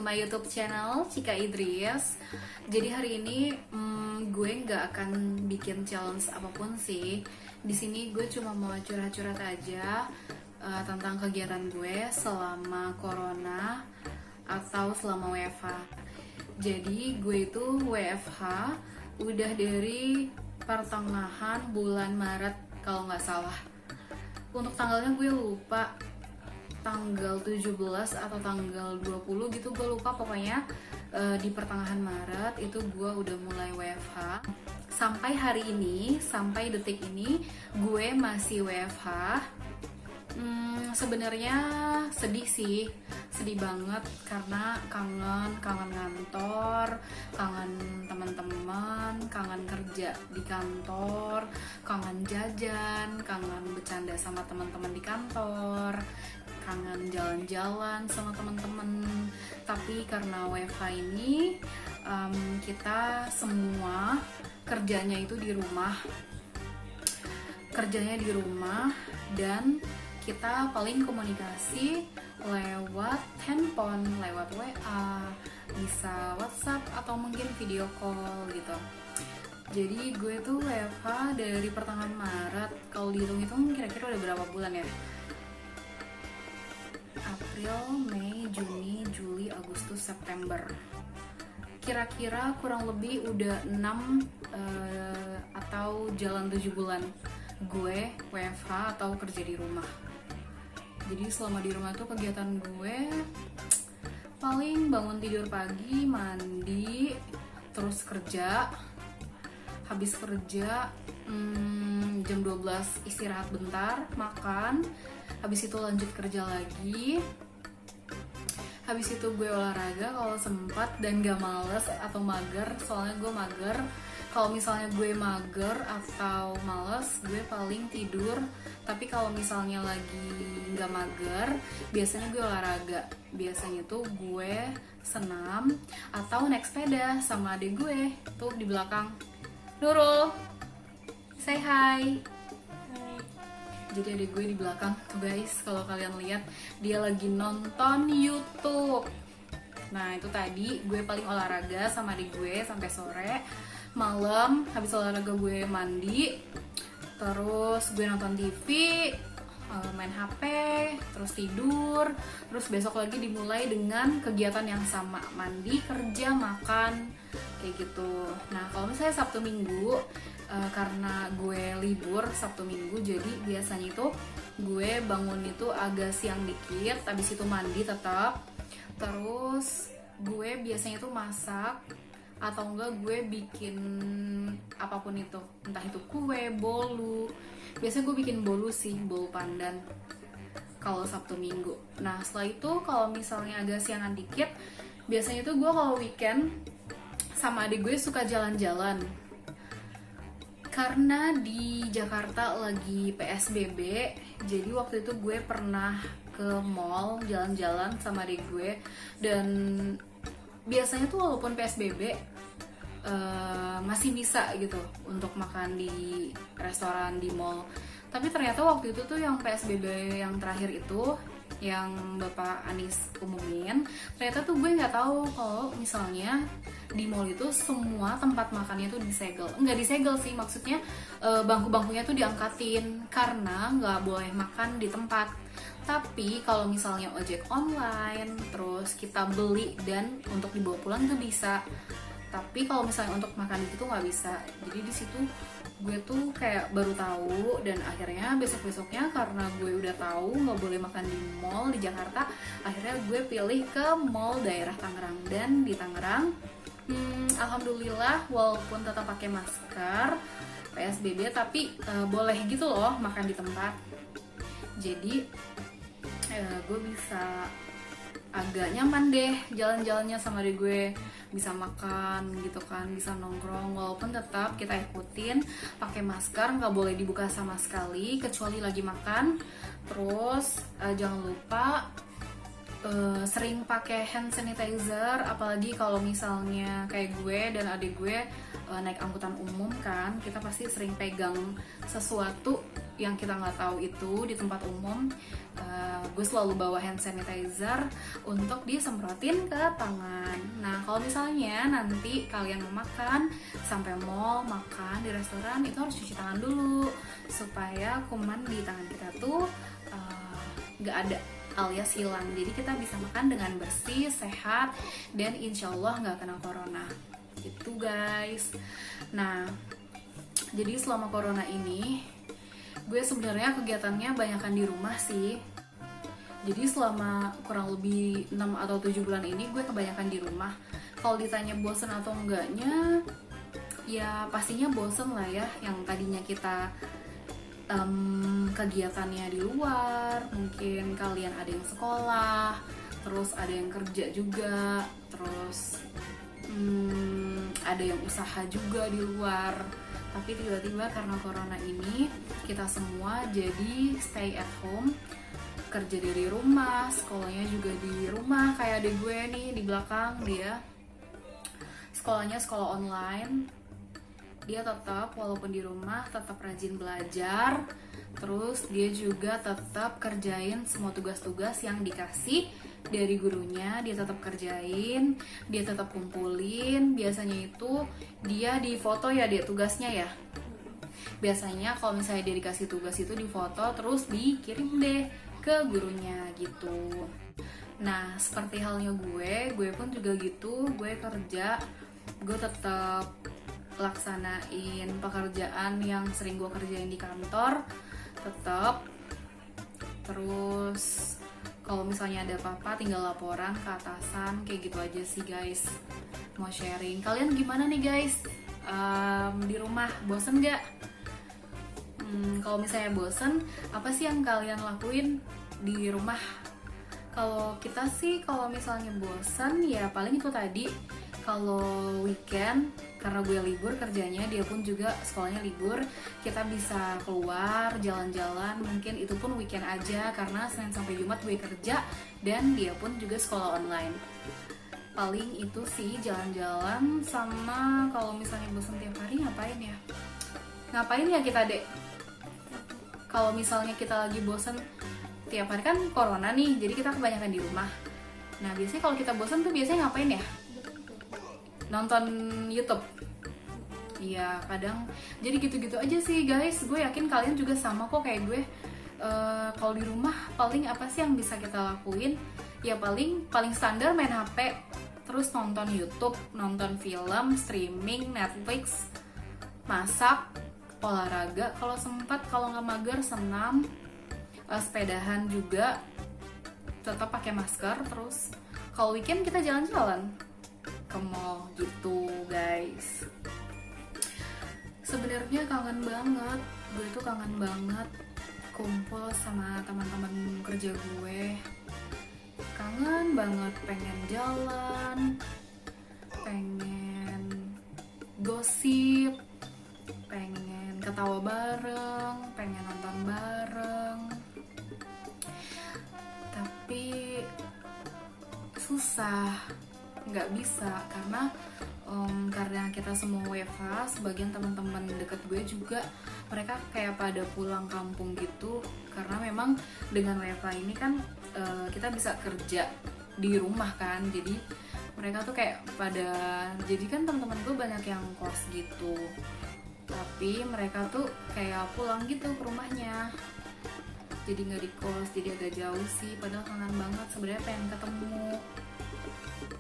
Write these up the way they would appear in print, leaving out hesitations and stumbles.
my YouTube channel Cika Idris. Jadi hari ini gue nggak akan bikin challenge apapun sih. Di sini gue cuma mau curhat-curhat aja tentang kegiatan gue selama corona atau selama WFH. Jadi gue itu WFH udah dari pertengahan bulan Maret kalau nggak salah. Untuk tanggalnya gue lupa, tanggal 17 atau tanggal 20 gitu gue lupa, pokoknya di pertengahan Maret itu gue udah mulai WFH. Sampai hari ini, sampai detik ini gue masih WFH. Sebenarnya sedih sih, sedih banget karena kangen kantor, kangen teman-teman, kangen kerja di kantor, kangen jajan, kangen bercanda sama teman-teman di kantor, kangen jalan-jalan sama teman-teman. Tapi karena WFH ini kita semua kerjanya itu di rumah, dan kita paling komunikasi lewat handphone, lewat WA, bisa WhatsApp atau mungkin video call gitu. Jadi gue tuh WFH dari pertengahan Maret, kalau dihitung-hitung kira-kira udah berapa bulan ya? April, Mei, Juni, Juli, Agustus, September. Kira-kira kurang lebih udah 6 atau jalan 7 bulan gue WFH atau kerja di rumah. Jadi selama di rumah tuh kegiatan gue paling bangun tidur pagi, mandi, terus kerja. Habis kerja jam 12 istirahat bentar, makan. Habis itu lanjut kerja lagi. Habis itu gue olahraga kalau sempat dan gak males atau mager, soalnya gue mager. Kalau misalnya gue mager atau males, gue paling tidur. Tapi kalau misalnya lagi gak mager, biasanya gue olahraga. Biasanya tuh gue senam atau naik sepeda sama adik gue tuh di belakang. Nurul, say hi. Jadi adik gue di belakang tuh guys, kalau kalian lihat dia lagi nonton YouTube. Nah itu tadi gue paling olahraga sama adik gue sampai sore. Malam habis olahraga gue mandi, terus gue nonton TV, main HP, terus tidur. Terus besok lagi dimulai dengan kegiatan yang sama, mandi, kerja, makan, kayak gitu. Nah kalau misalnya Sabtu Minggu, karena gue libur Sabtu Minggu, jadi biasanya itu gue bangun itu agak siang dikit, habis itu mandi tetap. Terus gue biasanya itu masak, atau enggak gue bikin apapun itu, entah itu kue, bolu. Biasanya gue bikin bolu sih, bolu pandan kalau Sabtu Minggu. Nah setelah itu kalau misalnya agak siangan dikit, biasanya itu gue kalau weekend sama adik gue suka jalan-jalan. Karena di Jakarta lagi PSBB, jadi waktu itu gue pernah ke mall jalan-jalan sama adik gue. Dan biasanya tuh walaupun PSBB masih bisa gitu untuk makan di restoran, di mall. Tapi ternyata waktu itu tuh yang PSBB yang terakhir itu, yang Bapak Anies umumin, ternyata tuh gue nggak tahu kalau misalnya di mall itu semua tempat makannya tuh disegel. Nggak disegel sih, maksudnya bangku-bangkunya tuh diangkatin karena nggak boleh makan di tempat. Tapi kalau misalnya ojek online, terus kita beli dan untuk dibawa pulang tuh bisa. Tapi kalau misalnya untuk makan di situ nggak bisa. Jadi di situ gue tuh kayak baru tahu, dan akhirnya besok-besoknya karena gue udah tahu nggak boleh makan di mall di Jakarta, akhirnya gue pilih ke mall daerah Tangerang. Dan di Tangerang, alhamdulillah walaupun tetap pakai masker PSBB, tapi boleh gitu loh makan di tempat. Jadi gue bisa agak nyaman deh jalan-jalannya sama adik gue, bisa makan gitu kan, bisa nongkrong, walaupun tetap kita ikutin pakai masker, nggak boleh dibuka sama sekali kecuali lagi makan. Terus jangan lupa sering pakai hand sanitizer, apalagi kalau misalnya kayak gue dan adik gue naik angkutan umum kan, kita pasti sering pegang sesuatu yang kita nggak tahu itu di tempat umum, gue selalu bawa hand sanitizer untuk disemprotin ke tangan. Nah kalau misalnya nanti kalian mau makan sampai mall, makan di restoran, itu harus cuci tangan dulu supaya kuman di tangan kita tuh nggak ada alias hilang. Jadi kita bisa makan dengan bersih, sehat, dan insya Allah nggak kena corona gitu guys. Nah jadi selama corona ini gue sebenarnya kegiatannya banyakan di rumah sih. Jadi selama kurang lebih 6 atau 7 bulan ini gue kebanyakan di rumah. Kalau ditanya bosen atau enggaknya, ya pastinya bosen lah ya. Yang tadinya kita kegiatannya di luar, mungkin kalian ada yang sekolah, terus ada yang kerja juga, terus ada yang usaha juga di luar. Tapi tiba-tiba karena corona ini kita semua jadi stay at home, kerja dari rumah, sekolahnya juga di rumah. Kayak adik gue nih di belakang, dia sekolahnya sekolah online. Dia tetap walaupun di rumah tetap rajin belajar, terus dia juga tetap kerjain semua tugas-tugas yang dikasih dari gurunya. Dia tetap kerjain, dia tetap kumpulin. Biasanya itu dia di foto ya, dia tugasnya ya. Biasanya kalau misalnya dia dikasih tugas itu di foto terus dikirim deh ke gurunya gitu. Nah seperti halnya gue pun juga gitu. Gue kerja, gue tetap laksanain pekerjaan yang sering gue kerjain di kantor, tetap. Terus kalau misalnya ada apa-apa tinggal laporan ke atasan, kayak gitu aja sih guys. Mau sharing, kalian gimana nih guys? Di rumah bosen gak? Kalau misalnya bosen, apa sih yang kalian lakuin di rumah? Kalau kita sih kalau misalnya bosen ya paling itu tadi. Kalau weekend, karena gue libur kerjanya, dia pun juga sekolahnya libur, kita bisa keluar, jalan-jalan, mungkin itu pun weekend aja, karena Senin sampai Jumat gue kerja, dan dia pun juga sekolah online. Paling itu sih, jalan-jalan, sama kalau misalnya bosan tiap hari ngapain ya? Ngapain ya kita dek? Kalau misalnya kita lagi bosan tiap hari, kan corona nih, jadi kita kebanyakan di rumah. Nah biasanya kalau kita bosan tuh biasanya ngapain ya? Nonton YouTube. Iya kadang jadi gitu-gitu aja sih guys. Gue yakin kalian juga sama kok kayak gue. Kalau di rumah paling apa sih yang bisa kita lakuin? Ya paling standar main HP, terus nonton YouTube, nonton film, streaming, Netflix, masak, olahraga kalau sempat, kalau nggak mager senam, sepedahan juga, tetap pakai masker. Terus kalau weekend kita jalan-jalan ke mall gitu guys. Sebenarnya kangen banget, gue tuh kangen banget kumpul sama teman-teman kerja gue. Kangen banget, pengen jalan, pengen gosip, pengen ketawa bareng, pengen nonton bareng. Tapi susah, nggak bisa karena kita semua WFH. Sebagian teman-teman deket gue juga mereka kayak pada pulang kampung gitu, karena memang dengan WFH ini kan kita bisa kerja di rumah kan, jadi mereka tuh kayak pada, jadi kan teman-teman gue banyak yang kos gitu, tapi mereka tuh kayak pulang gitu ke rumahnya, jadi nggak di kos, jadi agak jauh sih. Padahal kangen banget sebenarnya, pengen ketemu.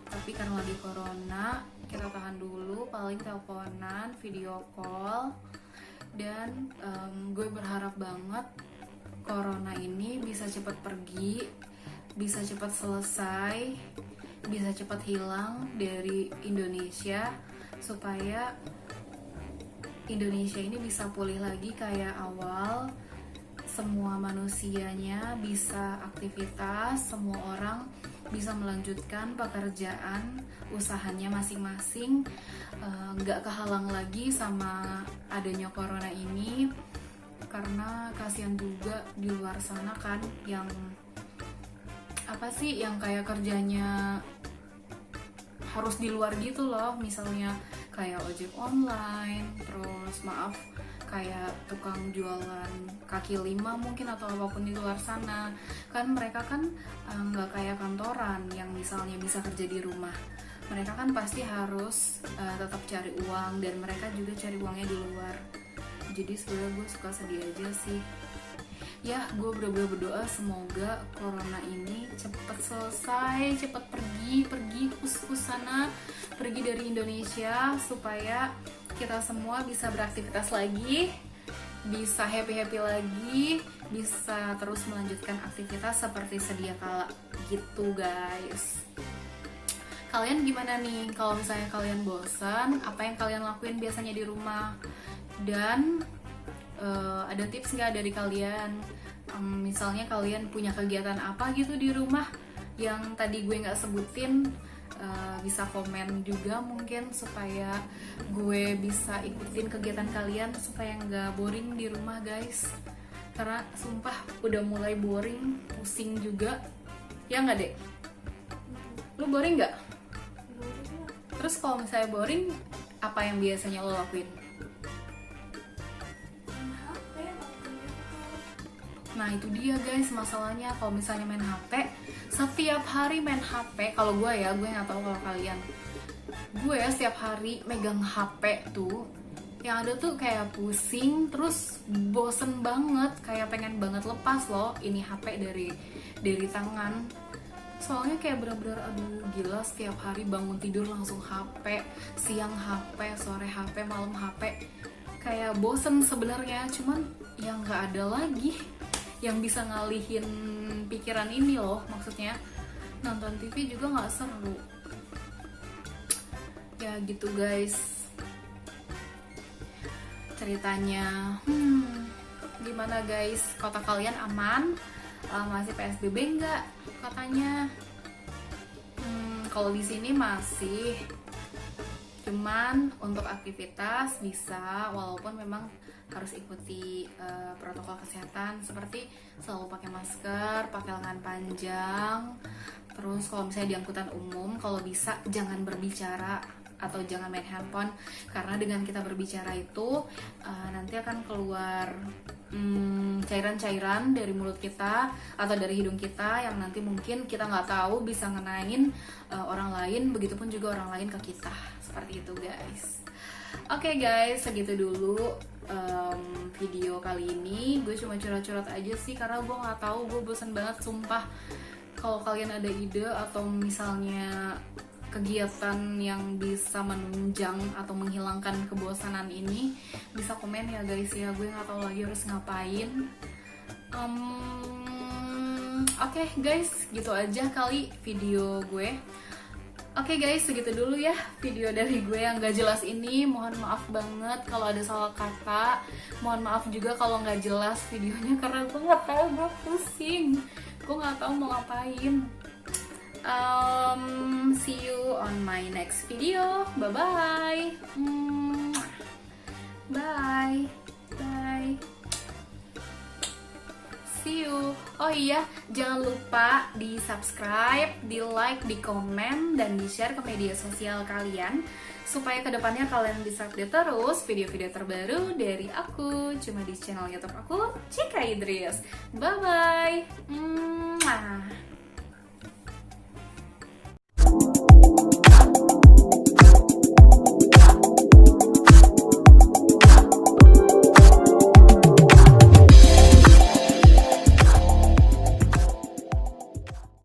Tapi karena lagi corona, kita tahan dulu, paling teleponan, video call. Dan gue berharap banget corona ini bisa cepat pergi, bisa cepat selesai, bisa cepat hilang dari Indonesia, supaya Indonesia ini bisa pulih lagi kayak awal. Semua manusianya bisa aktivitas, semua orang bisa melanjutkan pekerjaan usahanya masing-masing, nggak kehalang lagi sama adanya corona ini. Karena kasihan juga di luar sana kan, yang apa sih, yang kayak kerjanya harus di luar gitu loh, misalnya kayak ojek online, terus kayak tukang jualan kaki lima mungkin atau apapun di luar sana. Kan mereka kan nggak kayak kantoran yang misalnya bisa kerja di rumah. Mereka kan pasti harus tetap cari uang, dan mereka juga cari uangnya di luar. Jadi sebenarnya gue suka sedih aja sih. Ya, gue bener-bener berdoa semoga corona ini cepet selesai, cepet pergi kus sana, pergi dari Indonesia, supaya kita semua bisa beraktivitas lagi, bisa happy lagi, bisa terus melanjutkan aktivitas seperti sedia kala gitu guys. Kalian gimana nih kalau misalnya kalian bosan? Apa yang kalian lakuin biasanya di rumah? Dan ada tips nggak dari kalian? Misalnya kalian punya kegiatan apa gitu di rumah yang tadi gue nggak sebutin, bisa komen juga mungkin supaya gue bisa ikutin kegiatan kalian supaya nggak boring di rumah guys. Karena sumpah udah mulai boring, pusing juga. Ya nggak dek? Lu boring nggak? Terus kalau misalnya boring, apa yang biasanya lo lakuin? Nah itu dia guys masalahnya, kalau misalnya main HP, setiap hari main HP, kalau gue ya, gue nggak tahu kalau kalian, gue ya setiap hari megang HP tuh, yang ada tuh kayak pusing, terus bosen banget, kayak pengen banget lepas loh ini HP dari tangan. Soalnya kayak bener-bener aduh gila, setiap hari bangun tidur langsung HP, siang HP, sore HP, malam HP, kayak bosen sebenarnya, cuman yang nggak ada lagi yang bisa ngalihin pikiran ini loh. Maksudnya nonton TV juga nggak seru ya gitu guys ceritanya. Gimana guys, kota kalian aman? Masih PSBB nggak katanya? Kalau di sini masih, cuman untuk aktivitas bisa, walaupun memang harus ikuti protokol kesehatan seperti selalu pakai masker, pakai lengan panjang. Terus kalau misalnya di angkutan umum, kalau bisa jangan berbicara atau jangan main handphone, karena dengan kita berbicara itu nanti akan keluar cairan-cairan dari mulut kita atau dari hidung kita yang nanti mungkin kita nggak tahu bisa ngenain orang lain, begitupun juga orang lain ke kita, seperti itu guys. Oke guys, segitu dulu video kali ini. Gue cuma curhat-curhat aja sih, karena gue nggak tahu, gue bosan banget sumpah. Kalau kalian ada ide atau misalnya kegiatan yang bisa menunjang atau menghilangkan kebosanan ini, bisa komen ya guys ya. Gue nggak tahu lagi harus ngapain. Oke guys, gitu aja kali video gue. Oke guys, segitu dulu ya video dari gue yang gak jelas ini. Mohon maaf banget kalau ada salah kata. Mohon maaf juga kalau gak jelas videonya, karena gue gak tahu, gue pusing. Gue gak tahu mau ngapain. See you on my next video. Bye-bye. Bye. Bye. See you. Oh iya, jangan lupa di subscribe, di like, di komen, dan di share ke media sosial kalian, supaya kedepannya kalian bisa update terus video-video terbaru dari aku, cuma di channel YouTube aku, Cika Idris. Bye bye.